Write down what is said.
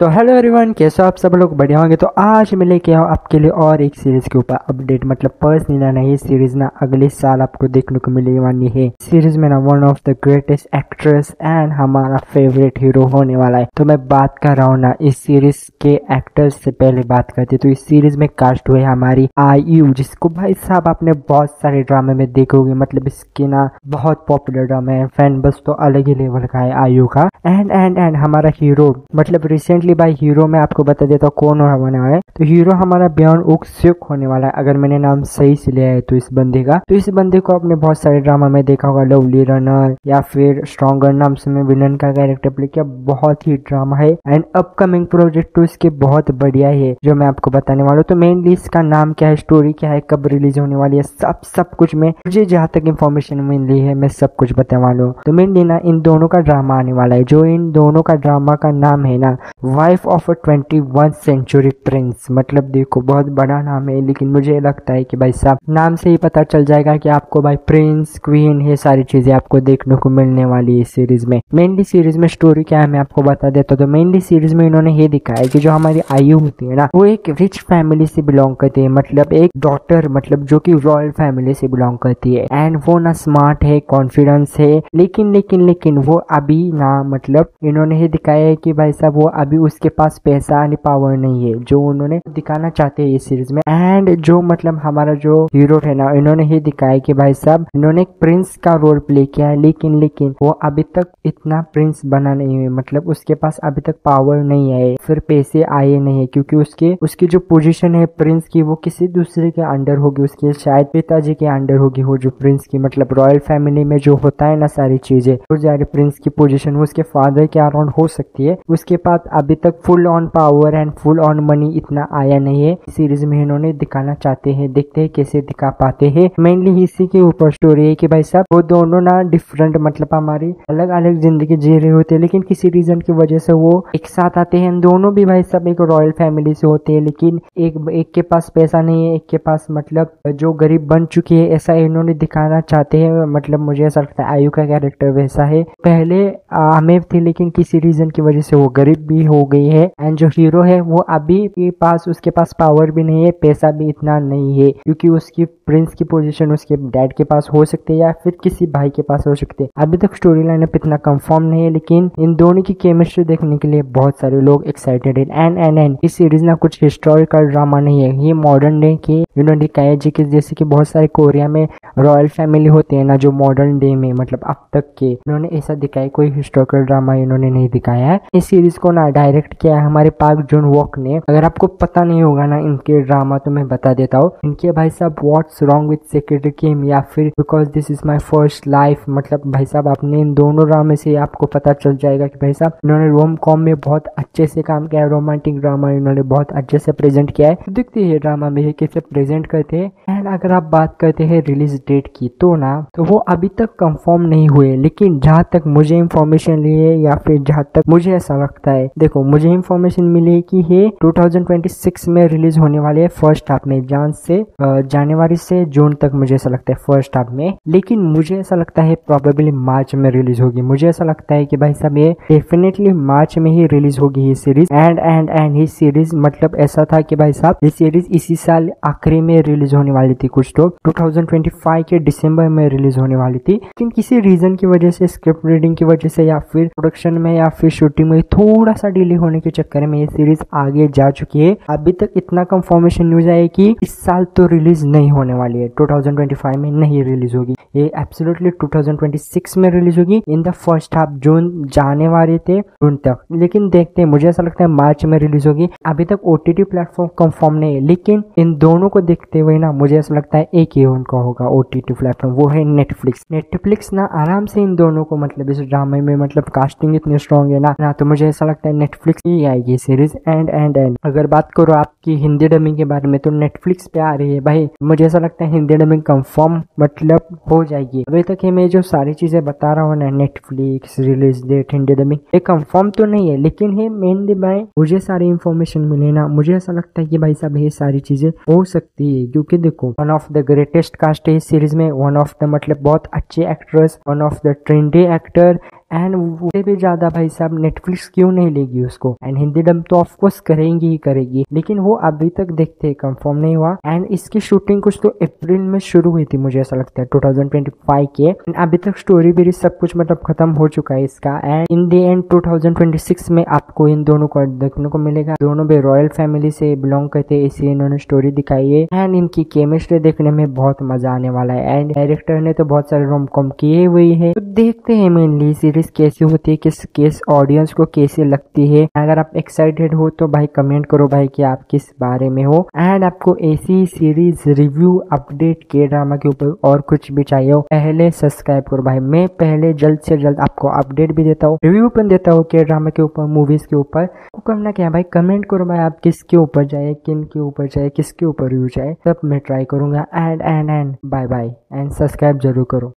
तो hello everyone, कैसे हो आप सब लोग? बढ़िया होंगे। तो आज मैं लेके आऊँ आपके लिए और एक सीरीज के ऊपर अपडेट। मतलब पर्सनली ना, ये सीरीज ना अगले साल आपको देखने को मिलने वाली है। सीरीज में ना one of the greatest actress and हमारा फेवरेट हीरो होने वाला है। तो मैं बात कर रहा हूँ ना इस सीरीज के एक्टर्स से पहले बात करते तो इस सीरीज में कास्ट हुए हमारी आयु, जिसको भाई साहब आपने बहुत सारे ड्रामे में देखोगे। मतलब इसके ना बहुत पॉपुलर ड्रामा है, फैन बस तो अलग ही लेवल का है आयु का। एंड हमारा हीरो, मतलब रिसेंटली भाई हीरो में आपको बता देता हूँ कौन होने वाला है। तो हीरो हमारा ब्योन उक सिक होने वाला है, अगर मैंने नाम सही से लिया है तो इस बंदे का। तो इस बंदे को आपने बहुत सारे ड्रामा में देखा होगा, लवली रनर या फिर स्ट्रॉन्गर नाम से में विलन का कैरेक्टर प्ले किया। बहुत ही ड्रामा है एंड अपकमिंग प्रोजेक्ट तो इसके बहुत बढ़िया है जो मैं आपको बताने वाला हूँ। तो मेनली इसका नाम क्या है, स्टोरी क्या है, कब रिलीज होने वाली है, सब कुछ में मुझे जहाँ तक इन्फॉर्मेशन मिली है मैं सब कुछ बताने वाला हूँ। तो मेनली ना इन दोनों का ड्रामा आने वाला है, जो इन दोनों का ड्रामा का नाम है ना wife of a 21 century prince. मतलब देखो बहुत बड़ा नाम है, लेकिन मुझे लगता है कि भाई साहब नाम से ही पता चल जाएगा कि आपको भाई प्रिंस क्वीन ये सारी चीजें आपको देखने को मिलने वाली है इस सीरीज में। मेनली सीरीज में स्टोरी क्या है मैं आपको बता देता हूँ। तो मेनली सीरीज में इन्होंने ये दिखाया है कि जो हमारी आयु होती है ना, वो एक रिच फैमिली से बिलोंग करती है। मतलब एक डॉटर, मतलब जो कि रॉयल फैमिली से बिलोंग करती है एंड वो ना स्मार्ट है, कॉन्फिडेंस है, लेकिन वो अभी ना, मतलब इन्होंने ये दिखाया है कि भाई साहब वो अभी उसके पास पैसा यानी पावर नहीं है, जो उन्होंने दिखाना चाहते हैं इस सीरीज में। एंड जो मतलब हमारा जो हीरो है ना, इन्होंने ये दिखाया कि भाई साहब इन्होंने एक प्रिंस का रोल प्ले किया है, लेकिन वो अभी तक इतना प्रिंस बना नहीं है। मतलब उसके पास अभी तक पावर नहीं है, फिर पैसे आए नहीं है, क्योंकि उसकी जो पोजीशन है प्रिंस की वो किसी दूसरे के अंडर होगी, उसके शायद पिताजी के अंडर होगी वो जो प्रिंस की। मतलब रॉयल फैमिली में जो होता है ना सारी चीजें, वो जारी प्रिंस की पोजीशन उसके फादर के अराउंड हो सकती है। उसके बाद अभी तक full on power and full on money इतना आया नहीं है। सीरीज में इन्होंने दिखाना चाहते हैं, देखते हैं कैसे दिखा पाते हैं। मेनली इसी के ऊपर स्टोरी है कि भाई साहब वो दोनों ना डिफरेंट, मतलब हमारी अलग अलग जिंदगी जी रहे होते हैं, लेकिन किसी रीजन की वजह से वो एक साथ आते हैं। दोनों भी भाई साहब एक रॉयल फैमिली से होते हैं, लेकिन एक के पास पैसा नहीं है, एक के पास मतलब जो गरीब बन चुकी है, ऐसा इन्होंने दिखाना चाहते हैं। मतलब मुझे ऐसा लगता है आयु का कैरेक्टर वैसा है, पहले आमिर थी लेकिन किसी रीजन की वजह से वो गरीब भी हो गई है। एंड जो हीरो है वो अभी के पास, उसके पास पावर भी नहीं है, पैसा भी इतना नहीं है, क्योंकि उसकी प्रिंस की पोजीशन उसके डैड के पास हो सकती है या फिर किसी भाई के पास हो सकती है। अभी तक स्टोरी लाइन अप इतना कंफर्म नहीं है, लेकिन इन दोनों की केमिस्ट्री देखने के लिए बहुत सारे लोग एक्साइटेड है। एंड इस सीरीज ना कुछ हिस्टोरिकल ड्रामा नहीं है, ये मॉडर्न डे के इन्होंने दिखाया जी कि जैसे कि बहुत सारे कोरिया में रॉयल फैमिली होते हैं ना, जो मॉडर्न डे में मतलब अब तक के, इन्होंने ऐसा दिखाया। कोई हिस्टोरिकल ड्रामा इन्होंने नहीं दिखाया है। इस सीरीज को ना डायरेक्ट किया है हमारे पार्क जून वॉक ने। अगर आपको पता नहीं होगा ना इनके ड्रामा तो मैं बता देता हूँ। इनके भाई साहब what's wrong with sacred game या फिर because this is my first life, मतलब भाई साहब आपने इन दोनों ड्रामे से आपको पता चल जाएगा कि भाई साहब इन्होंने रोम कॉम में बहुत अच्छे से काम किया है। रोमांटिक ड्रामा इन्होंने बहुत अच्छे से प्रेजेंट किया है। देखते हैं ड्रामा में कैसे प्रेजेंट करते हैं। एंड अगर आप बात करते हैं रिलीज डेट की, तो ना तो वो अभी तक कंफर्म नहीं हुए, लेकिन जहाँ तक मुझे इंफॉर्मेशन ली है या फिर जहाँ तक मुझे ऐसा लगता है, देखो मुझे इंफॉर्मेशन मिली है कि ये 2026 में रिलीज होने वाली है फर्स्ट हाफ में, जनवरी से जून तक मुझे ऐसा लगता है फर्स्ट हाफ में। लेकिन मुझे ऐसा लगता है प्रोबेबली मार्च में रिलीज होगी। मुझे ऐसा लगता है कि भाई साहब ये डेफिनेटली मार्च में ही रिलीज होगी ये सीरीज। एंड ये सीरीज मतलब ऐसा था कि भाई साहब ये सीरीज इसी साल आखिरी में रिलीज होने वाली थी, कुछ तो 2025 के दिसंबर में रिलीज होने वाली थी, लेकिन किसी रीजन की वजह से, स्क्रिप्ट रीडिंग की वजह से या फिर प्रोडक्शन में या फिर शूटिंग में थोड़ा सा डिले होने के चक्कर में ये सीरीज आगे जा चुकी है। अभी तक इतना कंफर्मेशन न्यूज है कि इस साल तो रिलीज नहीं होने वाली है, 2025 में नहीं रिलीज होगी ये, एब्सोल्युटली 2026 में रिलीज होगी इन द फर्स्ट हाफ। जून जाने वाले थे जून तक, लेकिन देखते हैं, मुझे ऐसा लगता है मार्च में रिलीज होगी। अभी तक ओटीटी प्लेटफॉर्म कंफर्म नहीं है, लेकिन इन दोनों को देखते हुए ना मुझे ऐसा लगता है एक ही उनका होगा ओटीटी प्लेटफॉर्म, वो है नेटफ्लिक्स ना आराम से इन दोनों को, मतलब इस ड्रामे में मतलब कास्टिंग इतनी स्ट्रॉन्ग है ना तो मुझे ऐसा लगता है नेटफ्लिक्स ही आएगी सीरीज। एंड अगर बात करो आपकी हिंदी डबिंग के बारे में, तो नेटफ्लिक्स पे आ रही है भाई। मुझे ऐसा लगता है हिंदी डबिंग कंफर्म मतलब हो जाएगी। अभी तक ये मैं जो सारी चीजें बता रहा हूँ ना, Netflix release date Hindi dubbing, ये कंफर्म तो नहीं है, लेकिन ये मेनली भाई मुझे सारी इंफॉर्मेशन मिले ना, मुझे ऐसा लगता है कि भाई साहब ये सारी चीजें हो सकती है। क्योंकि देखो one of the greatest cast है इस सीरीज में, वन ऑफ द मतलब बहुत अच्छे actress, one of the trendy actor and उससे भी ज्यादा भाई साहब नेटफ्लिक्स क्यों नहीं लेगी उसको, एंड हिंदी डब तो ऑफकोर्स करेंगी ही करेगी, लेकिन वो अभी तक देखते कंफर्म नहीं हुआ। एंड इसकी शूटिंग कुछ तो अप्रैल में शुरू हुई थी, मुझे ऐसा लगता है 2025 के। अभी तक स्टोरी भी सब कुछ मतलब खत्म हो चुका है इसका। एंड इन द एंड 2026 में आपको इन दोनों को देखने को मिलेगा। दोनों भी रॉयल फैमिली से बिलोंग करते हैं, इसी इन्होंने स्टोरी दिखाई है। एंड इनकी केमिस्ट्री देखने में बहुत मजा आने वाला है। एंड डायरेक्टर ने तो बहुत सारे रोम कॉम किए हुए हैं, तो देखते हैं मेनली सीरीज कैसी होती है, किस ऑडियंस को कैसी लगती है। अगर आप एक्साइटेड हो तो भाई कमेंट करो भाई कि आप किस बारे में हो। एंड आपको ऐसी सीरीज रिव्यू अपडेट के ड्रामा के ऊपर और कुछ भी चाहिए हो, पहले सब्सक्राइब करो भाई। मैं पहले जल्द से जल्द आपको अपडेट भी देता हूँ, रिव्यू भी देता हूँ के ड्रामा के ऊपर, मूवीज के ऊपर। तो करना क्या है भाई, कमेंट करो भाई आप किसके ऊपर चाहिए, किन के ऊपर चाहिए, किसके ऊपर रिव्यू चाहिए, सब मैं ट्राई करूंगा। And bye bye and subscribe जरूर करो।